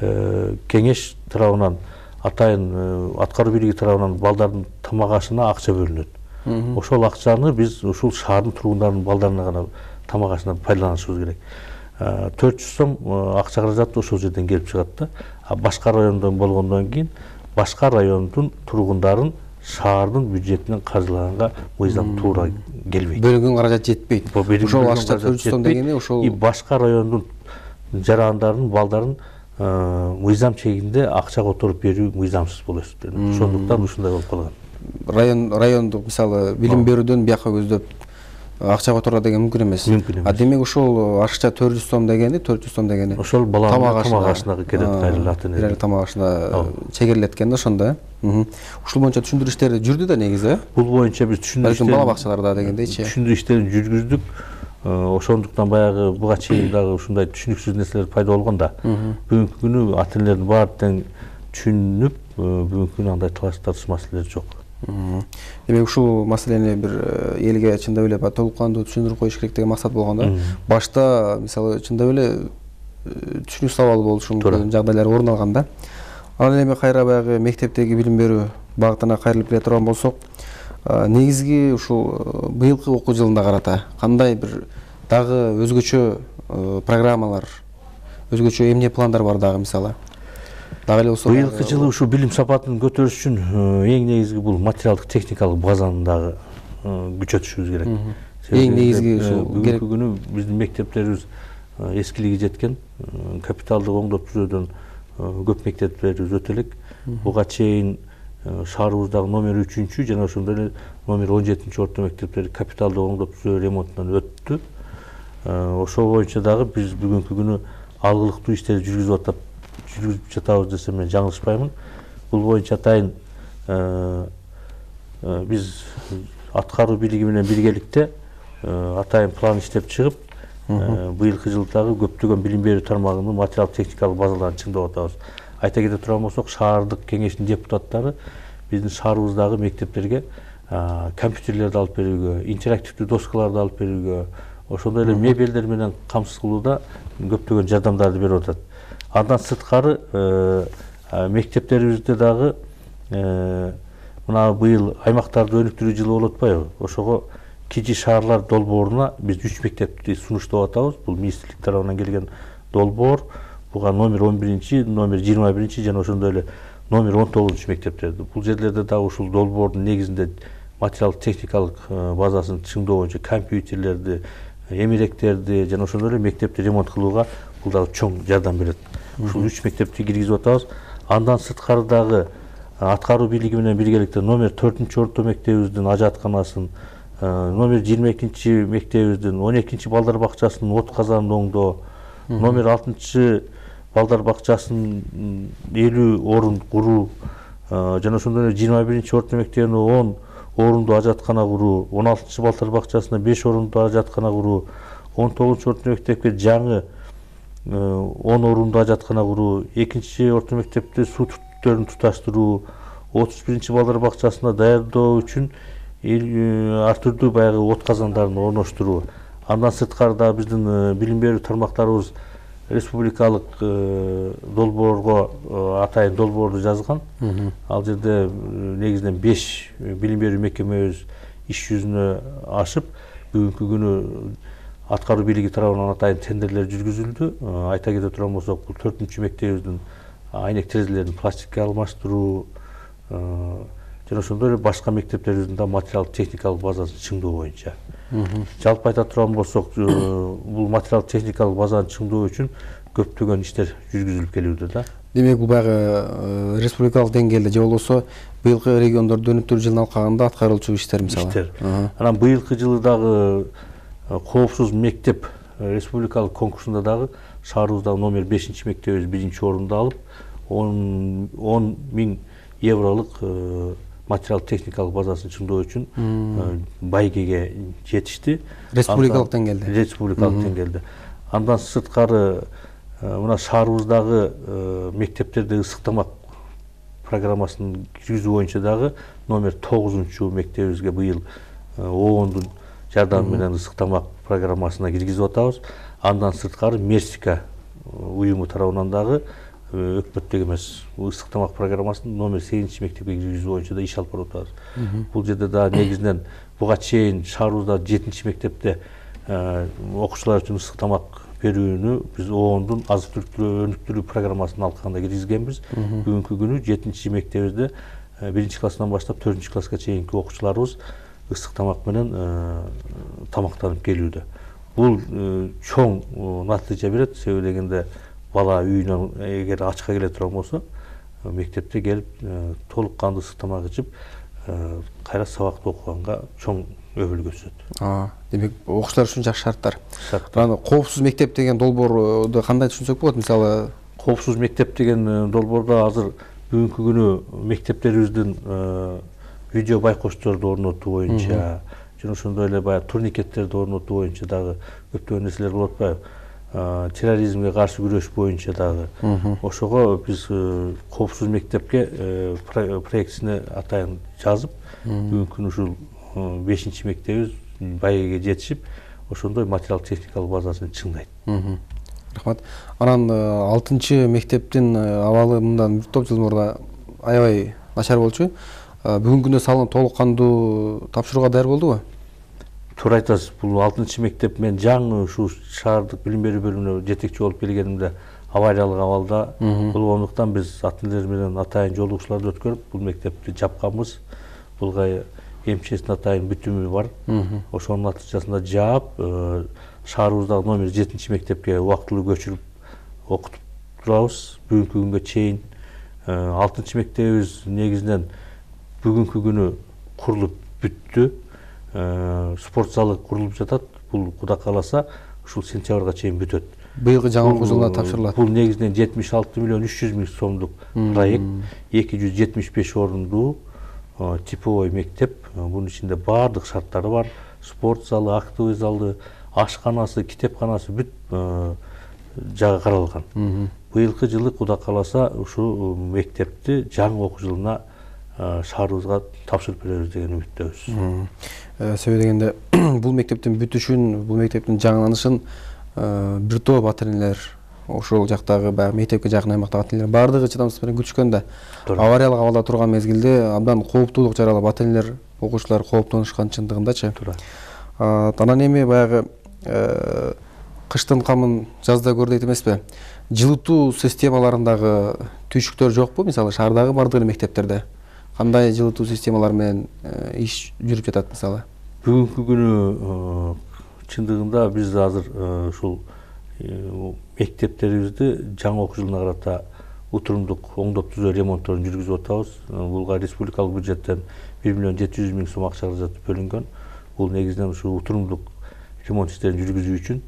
S2: кеңеш тарабынан, атайын аткаруу бийлиги тарабынан балдардын тамак ашына акча бөлүнөт. Ошол акчаны биз ушул шаардын тургундарынын балдарына гана тамак ашына пайдаланышыбыз керек. 400 сом акча каражаты ошол жерден келип чыгат да. Башка райондон болгондон кийин башка райондун тургундарын шаардын бюджетинен каржылаганга мыйзам туура келбейт.
S1: Бөлүнгөн каражат жетпейт. Ошол акча 400 сом дегени ошол
S2: башка райондун жарандарын, балдарын мыйзам чегинде акча которуп берүү мыйзамсыз болот. Ошондуктан ушундай болуп калган.
S1: Райондук мисалы билим берүүдөн бияка көздөп акча которо деген мүмкүн эмес. Демек ошол акча 400 сом дегени
S2: ошол баланын тамак ашына кетет, кайрылат.
S1: Тамак ашына чегерилет экен да ошондо. Ушул боюнча түшүндүрүү иштери жүрдү да негизи.
S2: Бул боюнча биз түшүндүрүү
S1: бала бакчаларда дегендейчи.
S2: Түшүндүрүү иштерин жүргүздүк. Ошондуктан баягы буга чейин дагы ушундай түшүнүксүз нерселер пайда болгон да. Бүгүнкү күнү ата энелердин баары тең түшүнүп, бүгүнкү күнү андай тартыш маселелер жок.
S1: Демек ушул маселени бир элге чындап эле толук кандуу түшүндүрүп коюш керек деген максат болгон да. Башта мисалы чындап эле түшүнүксүз абал болушу мүмкүн жагдайлар орун алган да. Анан эми кайра баягы мектептеги билим берүү багытына кайрылып келе турган болсок, негизги ушул быйылкы окуу жылына карата кандай бир дагы өзгөчө программалар, өзгөчө эмне пландар бар дагы мисалы? Дагы эле болсо
S2: быйылкы жылы ушул билим сапатын көтөрүш үчүн эң негизги бул материалдык техникалык базаны дагы күчөтүшүбүз керек.
S1: Эң негизги ушул
S2: бүгүнкү күнү биздин мектептерибиз эскилиги жеткен, капиталдык оңдоп түзөөдөн көп мектептерибиз өтө элек. Буга чейин шаарыбыздагы номер 3 жана ошондой эле номер 17 орто мектептер капиталдык оңдоп түзөө ремонтунан өттү. Ошол боюнча дагы биз бүгүнкү күнү алгылыктуу иштерди жүргүзүп жатабыз десем мен жаңылышпаймын. Бул боюнча атайын биз аткаруу бийлиги менен биргеликте атайын план иштеп чыгып, быйылкы жылдагы көптөгөн билим берүү тармагынын материалдык техникалык базаларын чыңдап атабыз. Айта кете турган болсок, шаардык кеңештин депутаттары биздин шаарыбыздагы мектептерге компьютерлерди алып берүүгө, интерактивдүү доскаларды алып берүүгө, ошондой эле мебелдер менен камсыз кылууда көптөгөн жардамдарды берип атат. Андан сырткары мектептерибизде дагы мына быйыл аймактарды өнүктүрүү жылы болуп атпайбы? Ошого кичи шаарлар долбооруна биз 3 мектепти сунуштап атабыз. Бул министрлик тарабынан келген долбоор. Буга номер 11, номер 21 жана ошондой эле номер 19 мектептерди. Бул жерлерде дагы ушул долбоордун негизинде материалдык техникалык базасын чыңдоо боюнча компьютерлерди, эмеректерди жана ошондой эле мектепти ремонт кылууга бул дагы чоң жардам берет. Ушул 3 мектепти киргизип атабыз. Андан сырткары дагы аткаруу бийлиги менен биргеликте номер 4 орто мектебибиздин ажатканасын, номер 22 мектебибиздин 12 балдар бакчасынын от казанын оңдоо, номер 6 балдар бакчасынын 50 орун куруу, жана ошондой эле 21 орто мектебине 10 орундуу ажаткана куруу, 16 балдар бакчасына 5 орундуу ажаткана куруу, 19 орто мектепке жаңы 10 орундуу ажаткана куруу, 2 орто мектепте суу түтүктөрүн туташтыруу, 31 балдар бакчасына даярдоо үчүн ар түрдүү баягы от казандарын орноштуруу. Андан сырткары да биздин билим берүү тармактарыбыз республикалык долбоорго атайын долбоорду жазган. Ал жерде негизинен 5 билим берүү мекемебиз иш жүзүнө ашып, бүгүнкү күнү аткаруу бийлиги тарабынан атайын тендерлер жүргүзүлдү. Айта кете турган болсок, бул 4 мектебибиздин айнек терезелерин пластикке алмаштыруу жана ошондой эле башка мектептерибиздин да материалдык техникалык базасын чыңдоо боюнча. Жалпы айта турган болсок, бул материалдык техникалык базаны чыңдоо үчүн көптөгөн иштер жүргүзүлүп келүүдө да.
S1: Демек бул баягы республикалык деңгээлде же болбосо быйылкы региондорду өнүктүрүү жылын алкаганда аткарылчу иштер мисалы.
S2: Анан быйылкы жылы дагы коопсуз мектеп республикалык конкурсунда дагы шаарыбыздагы номер 5 мектебибиз 1 орунду алып, 10 000 евролук материалдык техникалык базасын чыңдоо үчүн байгеге жетишти.
S1: Республикалык деңгээлде.
S2: Республикалык деңгээлде. Андан сырткары мына шаарыбыздагы мектептерде ысык тамак программасын киргизүү боюнча дагы номер 9 мектебибизге быйыл ООНдун жардамы менен ысык тамак программасына киргизип атабыз. Андан сырткары Мерсика уюму тарабынан дагы өкмөттүк эмес ысык тамак программасын номер 8 мектепке киргизүү боюнча да иш алып барып атабыз. Бул жерде да негизинен буга чейин шаарыбызда 7 мектепте окуучулар үчүн ысык тамак берүүнү биз оондун азык түлүктүү өнүктүрүү программасына алкагында киргизгенбиз. Бүгүнкү күнү 7-чи мектебибизде 1 класстан баштап 4 класска чейинки окуучуларыбыз ысык тамак менен тамактанып келүүдө. Бул чоң натыйжа берет, себеби дегенде бала үйүнөн эгер ачка келе турган болсо, мектепте келип толук кандуу ысык тамак ичип, кайра сабакты окуганга чоң өбүл көрсөтөт.
S1: Демек, окуучулар үчүн жакшы шарттар. Аны коопсуз мектеп деген долбоорду кандай түшүнсөк болот? Мисалы,
S2: коопсуз мектеп деген долбоордо азыр бүгүнкү күнү мектептерибиздин видео байкошторду орнотуу боюнча, жана ошондой эле баягы турникеттерди орнотуу боюнча дагы көптөгөн нерселер болуп атпайбы? Терроризмге каршы күрөш боюнча дагы. Ошого биз коопсуз мектепке проектисине атайын жазып, бүгүнкү күнү ушул 5-чи мектебиз байгеге жетишип, ошондой материал техникалык базасын чыңдайт.
S1: Рахмат. Анан 6-чы мектептин абалы мындан бир топ жыл мурда аябай начар болчу. Бүгүнкү күндө салынып толук кандуу тапшырууга даяр болдубу?
S2: Туура айтасыз. Бул 6-чы мектеп мен жаңы ушул шаардык билим берүү бөлүмүнө жетекчи болуп келгенимде авариялык абалда болгондуктан биз ата энелер менен атайын жолугушууларды өткөрүп, бул мектепти жапканбыз. Булга МЧСтин атайын бүтүмү бар. Ошонун натыйжасында жаап, шаарыбыздагы номер 7-чи мектепке убактылуу көчүрүп окутуп турабыз. Бүгүнкү күнгө чейин 6-чы мектебибиз негизинен бүгүнкү күнү курулуп бүттү. Спорт залы курулуп жатат. Бул Кудай кааласа ушул сентябрга чейин бүтөт.
S1: Быйылкы жаңы окуу жылына тапшырылат.
S2: Бул негизинен 76 миллион 300 миң сомдук проект, 275 орундуу типовой мектеп. Бунун ичинде баардык шарттары бар. Спорт залы, актовый залы, ашканасы, китепканасы бүт жагы каралган. Быйылкы жылы Кудай кааласа ушул мектепти жаңы окуу жылына шаарыбызга тапшырып беребиз деген үмүттөбүз.
S1: Себеби дегенде бул мектептин бүтүшүн, бул мектептин жаңыланышын бир топ ата энелер, ошол жактагы баягы мектепке жакын аймактагы ата энелер баардыгы чыдамсыз менен күтүшкөн да. Авариялык абалда турган мезгилде абдан кооптуулук жаралып ата энелер, окуучулар кооптонушкан чындыгындачы. Анан эми баягы кыштын камын жазда көр дейт эмеспи? Жылытуу системаларындагы түйшүктөр жокпу? Мисалы, шаардагы баардык мектептерде кандай жылытуу системалары менен иш жүрүп жатат мисалы?
S2: Бүгүнкү күнү чындыгында биз азыр ушул мектептерибизди жаңы окуу жылына карата утурумдук оңдоп түзөө ремонтторун жүргүзүп атабыз. Булга республикалык бюджеттен 1 миллион 700 миң сом акча каражаты бөлүнгөн. Бул негизинен ушул утурумдук ремонт иштерин жүргүзүү үчүн.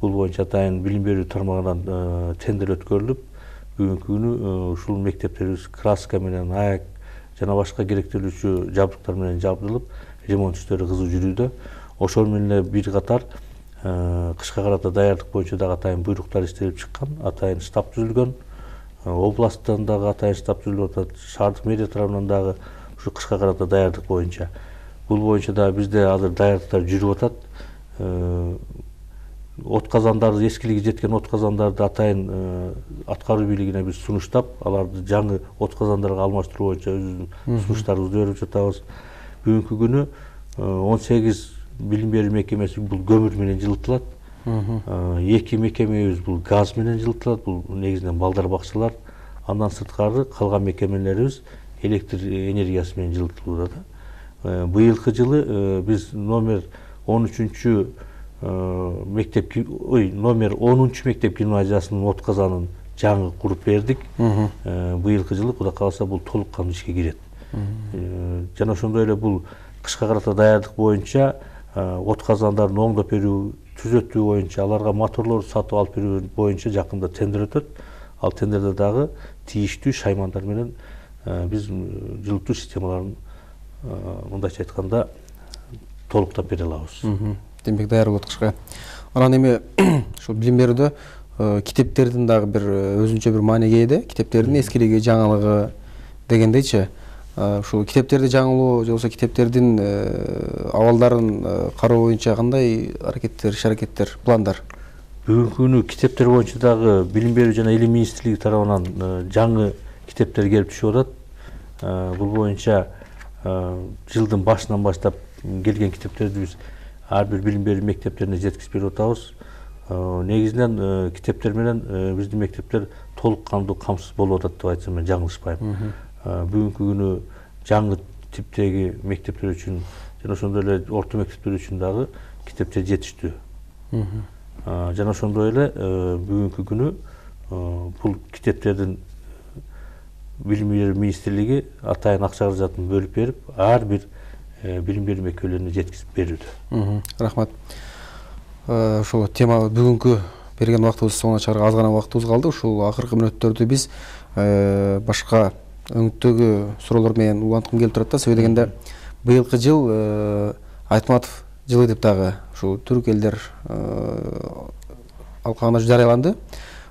S2: Бул боюнча атайын билим берүү тармагынан тендер өткөрүлүп, бүгүнкү күнү ушул мектептерибиз краска менен, аяк жана башка керектелүүчү жабдыктар менен жабдылып, ремонт иштери кызуу жүрүүдө. Ошол менен эле бир катар кышка карата даярдык боюнча дагы атайын буйруктар иштелип чыккан, атайын штаб түзүлгөн. Областтан дагы атайын штаб түзүлүп атат, шаардык мэрия тарабынан дагы ушу кышка карата даярдык боюнча. Бул боюнча дагы бизде азыр даярдыктар жүрүп атат. Отказандарды, эскилиги жеткен отказандарды атайын аткаруу бийлигине биз сунуштап, аларды жаңы отказандарга алмаштыруу боюнча өзүбүздүн сунуштарыбызды берип жатабыз. Бүгүнкү күнү 18 билим берүү мекемеси бул көмүр менен жылытылат. 2 мекемебиз бул газ менен жылытылат. Бул негизинен балдар бакчалар. Андан сырткары калган мекемелерибиз электр энергиясы менен жылытылууда да. Быйылкы жылы биз номер 13-чү мектеп, номер 10-чу мектеп гимназиясынын отказанын жаңы куруп бердик. Быйылкы жылы Кудай кааласа бул толук кандуу ишке кирет. Жана ошондой эле бул кышка карата даярдык боюнча отказандарын оңдоп берүү, түзөтүү боюнча, аларга моторлор сатып алып берүү боюнча жакында тендер өтөт. Ал тендерде дагы тийиштүү шаймандар менен биз жылытуу системаларын мындайча айтканда толуктап бере алабыз.
S1: Демек даяр болот кышка. Анан эми ушул билим берүүдө китептердин дагы бир өзүнчө бир маанеге ээ. Китептердин эскилиги, жаңылыгы дегендейчи. Ушул китептерди жаңылоо же болбосо китептердин абалдарын кароо боюнча кандай аракеттер, иш-аракеттер, пландар?
S2: Бүгүнкү күнү китептер боюнча дагы билим берүү жана илим министрлиги тарабынан жаңы китептер келип түшүп атат. Бул боюнча жылдын башынан баштап келген китептерди биз ар бир билим берүү мектептерине жеткизип берип атабыз. негизинен китептер менен биздин мектептер толук кандуу камсыз болуп атат деп айтсам мен жаңылышпайм. Бүгүнкү күнү жаңы типтеги мектептер үчүн жана ошондой эле орто мектептер үчүн дагы китептер жетиштүү. Жана ошондой эле бүгүнкү күнү бул китептердин билим берүү министрлиги атайын акча каражатын бөлүп берип, ар бир билим берүү мекемелерине жеткизип берүүдө.
S1: Рахмат. Ушул тема бүгүнкү берген убактыбыз соңуна чыгарга аз гана убактыбыз калды. Ушул акыркы мүнөттөрдү биз башка өңүттөгү суроолор менен уланткым келип турат да. Себеби дегенде быйылкы жыл Айтматов жылы деп дагы ушул түрк элдер алкагында жарыяланды.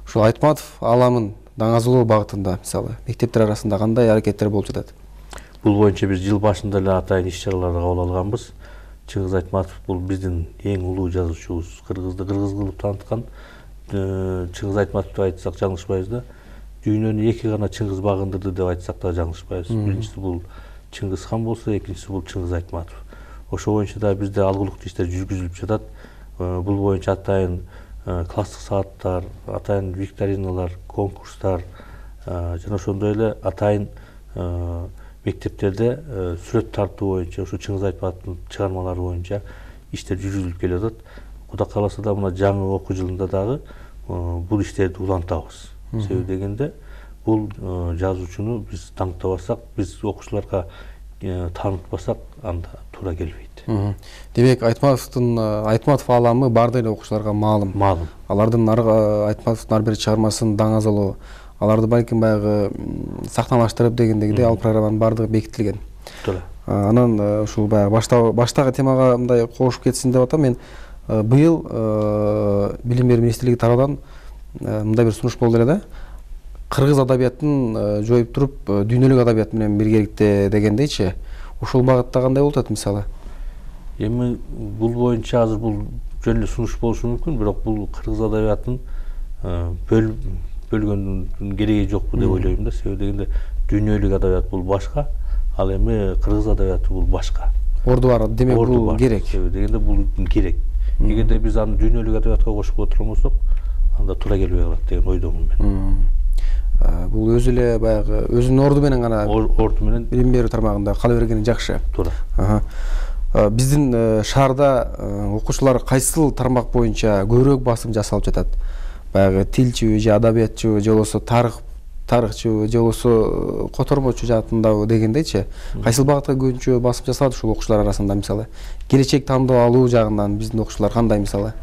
S1: Ушул Айтматов ааламын даңазалоо багытында мисалы мектептер арасында кандай аракеттер болуп жатат?
S2: Бул боюнча биз жыл башында эле атайын иш-чараларды кабыл алганбыз. Чыңгыз Айтматов бул биздин эң улуу жазуучубуз. Кыргызды кыргыз кылып тааныткан Чыңгыз Айтматовду айтсак жаңылышпайбыз да. Дүйнөнү эки гана Чыңгыз багындырды деп айтсак да жаңылышпайбыз. Биринчиси бул Чыңгыз хан болсо, экинчиси бул Чыңгыз Айтматов. Ошол боюнча да бизде алгылыктуу иштер жүргүзүлүп жатат. Бул боюнча атайын класстык сааттар, атайын викториналар, конкурстар жана ошондой эле атайын мектептерде сүрөт тартуу боюнча ушу Чыңгыз Айтматовдун чыгармалары боюнча иштер жүргүзүлүп келе жатат. Кудай кааласа да мына жаңы окуу жылында дагы бул иштерди улантабыз. Себеби дегенде бул жазуучуну биз таңдабасак, биз окуучуларга таанытпасак, анда туура келбейт.
S1: Демек Айтматов ааламы баардык эле окуучуларга маалым. Алардын Айтматовдун ар бир чыгармасын даңазалоо, аларды балким баягы сахналаштырып дегендегидей ал программанын баардыгы бекитилген.
S2: Туура.
S1: Анан ушул баягы баштагы темага мындай кошуп кетсин деп атам. Мен быйыл билим берүү министрлиги тарабынан мындай бир сунуш болду эле да. Кыргыз адабиятын жоюп туруп дүйнөлүк адабият менен биргеликте дегендейчи. Ушул багытта кандай болуп атат мисалы?
S2: Эми бул боюнча азыр бул жөн эле сунуш болушу мүмкүн, бирок бул кыргыз адабиятын бөлгөндүн кереги жокпу деп ойлойм да. Себеби дегенде дүйнөлүк адабият бул башка, ал эми кыргыз адабияты бул башка.
S1: Орду бар, демек бул керек.
S2: Себеби дегенде бул керек. Эгерде биз аны дүйнөлүк адабиятка кошуп отурмосок, анда туура келбей калат деген ойдомун мен.
S1: Бул өзү эле баягы өзүнүн орду менен гана
S2: орду менен
S1: билим берүү тармагында кала бергени жакшы.
S2: Туура.
S1: Биздин шаарда окуучулар кайсыл тармак боюнча көбүрөөк басым жасалып жатат? Баягы тилчүбү же адабиятчыбы же болбосо тарыхчыбы же болбосо котормочу жаатындабы дегендейчи. Кайсыл багытка көбүнчө басым жасалат ушул окуучулар арасында мисалы? Келечек тандоо алуу жагынан биздин окуучулар кандай мисалы?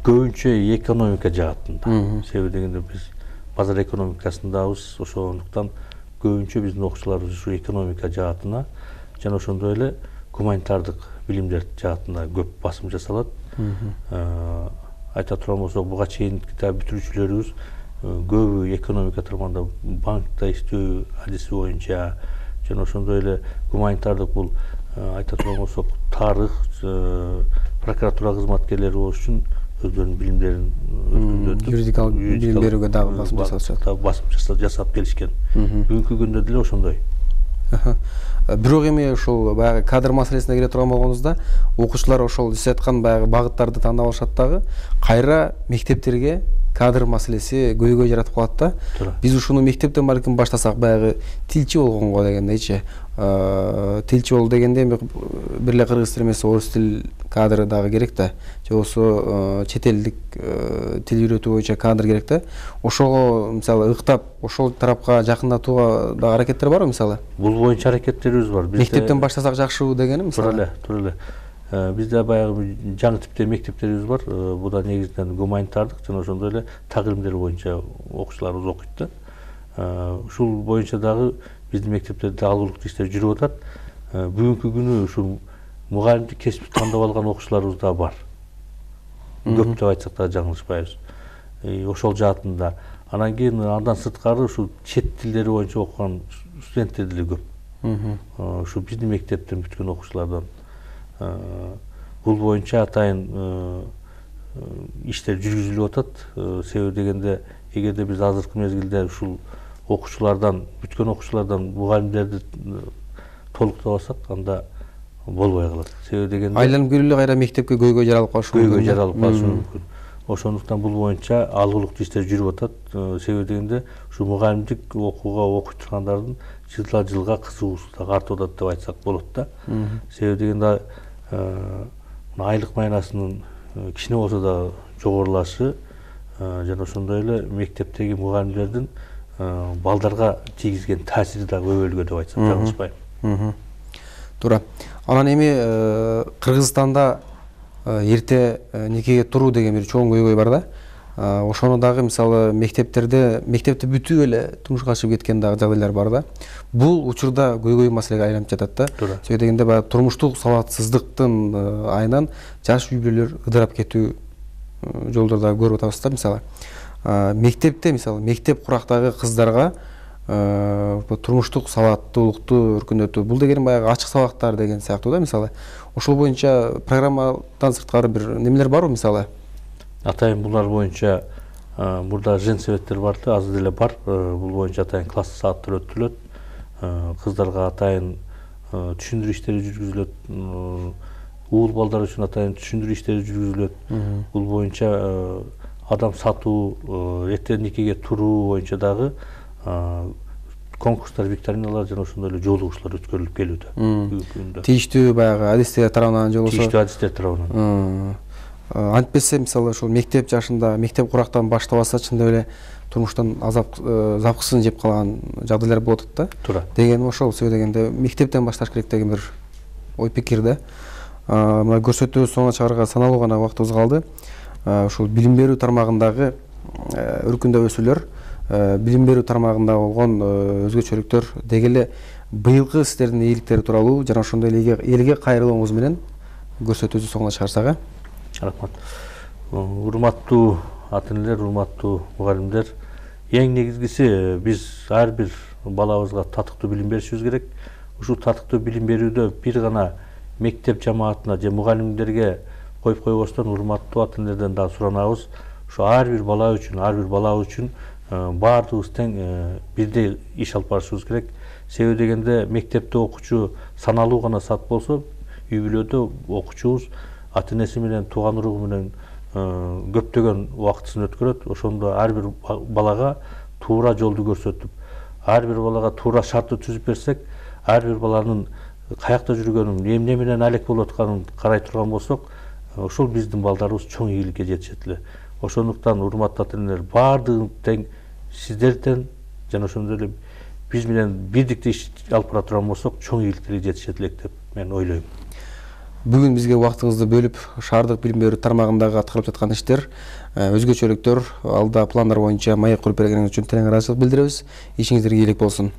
S2: Көбүнчө экономика жаатында. Себеби дегенде биз базар экономикасындабыз, ошондуктан көбүнчө биздин окуучуларыбыз ушу экономика жаатына жана ошондой эле гуманитардык билимдер жаатына көп басым жасалат. Айта турган болсок, буга чейин китап бүтүрүүчүлөрүбүз көбү экономика тармагында банкта иштөө адиси боюнча жана ошондой эле гуманитардык бул айта турган болсок, тарых, прокуратура кызматкерлери болуш үчүн өздөрүнүн билимдерин өткүндөртүп,
S1: юридикалык билим берүүгө дагы басым жасалышат.
S2: Басым жасап келишкен. Бүгүнкү күндө деле ошондой.
S1: Бирок эми ушул баягы кадр маселесине келе турган болгонубузда, окуучулар ошол сиз айткан баягы багыттарды тандап алышат дагы, кайра мектептерге кадр маселеси көйгөй жаратып калат да. Биз ушуну мектептен балким баштасак, баягы тилчи болгонго дегендейчи. Тилчи болуу дегенде бир эле кыргыз тили эмес, орус тил кадры дагы керек да. Же болбосо чет элдик тил үйрөтүү боюнча кадр керек да. Ошого мисалы ыктап, ошол тарапка жакындатууга дагы аракеттер барбы мисалы?
S2: Бул боюнча аракеттерибиз бар.
S1: Мектептен баштасак жакшыбы дегеним мисалы?
S2: Туура эле. Бизде баягы жаңы типтеги мектептерибиз бар. Буда негизинен гуманитардык жана ошондой эле так илимдер боюнча окуучуларыбыз окуйт да. Ушул боюнча дагы биздин мектептерде алгылыктуу иштер жүрүп атат. Бүгүнкү күнү ушул мугалимдик кесипти тандап алган окуучуларыбыз да бар. Көп деп айтсак да жаңылышпайбыз. Ошол жаатында. Анан кийин андан сырткары ушул чет тилдери боюнча окуган студенттер деле көп. Ушу биздин мектептен бүткөн окуучулардан бул боюнча атайын иштер жүргүзүлүп атат. Себеби дегенде, эгерде биз азыркы мезгилде ушул окуучулардан, бүткөн окуучулардан мугалимдерди толуктабасак, анда болбой калат. Себеби дегенде
S1: айланып келип эле кайра мектепке көйгөй жаралып калышы мүмкүн.
S2: Көйгөй жаралып калышы мүмкүн. Ошондуктан бул боюнча алгылыктуу иштер жүрүп атат. Себеби дегенде ушу мугалимдик окууга окуй тургандардын жылдан жылга кызыгуусу дагы артып атат деп айтсак болот да. Себеби дегенде айлык майнасынын кичине болсо да жогорулашы жана ошондой эле мектептеги мугалимдердин балдарга тийгизген таасири дагы көбөйлгөн деп айтсак жаңылышпайм.
S1: Туура. Анан эми Кыргызстанда эрте никеге туруу деген бир чоң көйгөй бар да. Ошону дагы мисалы мектепти бүтүп эле турмушка чыгып кеткен дагы жагдайлар бар да. Бул учурда көйгөй маселеге айланып жатат да. Себеби дегенде баягы турмуштук сабатсыздыктын айынан жаш үй бүлөлөр ыдырап кетүү жолдорду дагы көрүп атабыз да. Мисалы мектепте мектеп курактагы кыздарга турмуштук сабаттуулукту өркүндөтүү бул деген баягы ачык сабактар деген сыяктуу да. Мисалы ошол боюнча программадан сырткары бир немелер барбы мисалы?
S2: Атайын булар боюнча мурда женсоветтер барды, азыр деле бар. Бул боюнча атайын класс сааттар өтүлөт. Кыздарга атайын түшүндүрүү иштери жүргүзүлөт. Уул балдар үчүн атайын түшүндүрүү иштери жүргүзүлөт. Бул боюнча адам сатуу, эрте никеге туруу боюнча дагы конкурстар, викториналар жана ошондой эле жолугушуулар өткөрүлүп келүүдө.
S1: Тийиштүү баягы адистер тарабынан же болбосо
S2: тийиштүү адистер тарабынан.
S1: Антпесе мисалы ошол мектеп жашында, мектеп курактан баштабаса чындап эле турмуштан запкысын жеп калган жагдайлар болот да.
S2: Туура.
S1: Дегеним ошол, себеби дегенде мектептен башташ керек деген бир ой пикир да. Мына көрсөтүү соңуна чыгарга саналуу гана убактыбыз калды. Ушул билим берүү тармагындагы өркүндөбөсүүлөр, билим берүү тармагында болгон өзгөчөлүктөр деги эле быйылкы сиздердин ийгиликтери тууралуу жана ошондой эле элге кайрылууңуз менен көрсөтүүбүздү соңуна чыгарсак.
S2: Рахмат. Урматтуу ата-энелер, урматтуу мугалимдер, эң негизгиси биз ар бир балабызга татыктуу билим беришибиз керек. Ушул татыктуу билим берүүдө бир гана мектеп жамаатына же мугалимдерге коюп койбостон урматтуу ата-энелерден дагы суранабыз. Ушу ар бир бала үчүн баардыгыбыз тең бирдей иш алып барышыбыз керек. Себеби дегенде мектепте окуучу саналуу гана саат болсо, үй бүлөдө окуучубуз ата-энеси менен, тууган уругу менен көптөгөн убактысын өткөрөт. Ошондо ар бир балага туура жолду көрсөтүп, ар бир балага туура шартты түзүп берсек, ар бир баланын каякта жүргөнүн, эмне менен алек болуп атканын карай турган болсок, ошол биздин балдарыбыз чоң ийгиликке жетишет эле. Ошондуктан урматтуу ата-энелер, баардыгын тең сиздерден жана ошондой эле биз менен бирдикте иш алып бара турган болсок, чоң ийгиликтерге жетишет элек деп мен ойлойм.
S1: Бүгүн бизге убактыңызды бөлүп, шаардык билим берүү тармагындагы аткарылып жаткан иштер, өзгөчөлүктөр, алда пландар боюнча маек куруп бергениңиз үчүн терең ыраазычылык билдиребиз. Ишиңиздерге ийгилик болсун.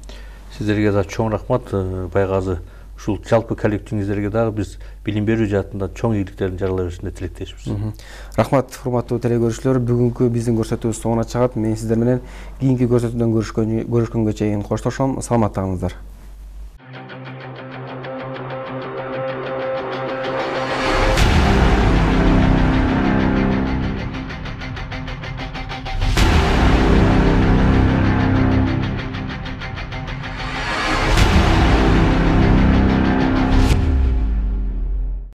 S2: Сиздерге да чоң рахмат. Байгазы ушул жалпы коллективиңиздерге дагы биз билим берүү жаатында чоң ийгиликтерин жаралай беришине тилектешпиз.
S1: Рахмат, урматтуу телекөрүүчүлөр. Бүгүнкү биздин көрсөтүүбүз соңуна чыгат. Мен сиздер менен кийинки көрсөтүүдөн көрүшкөнгө чейин коштошом. Саламатта калыңыздар.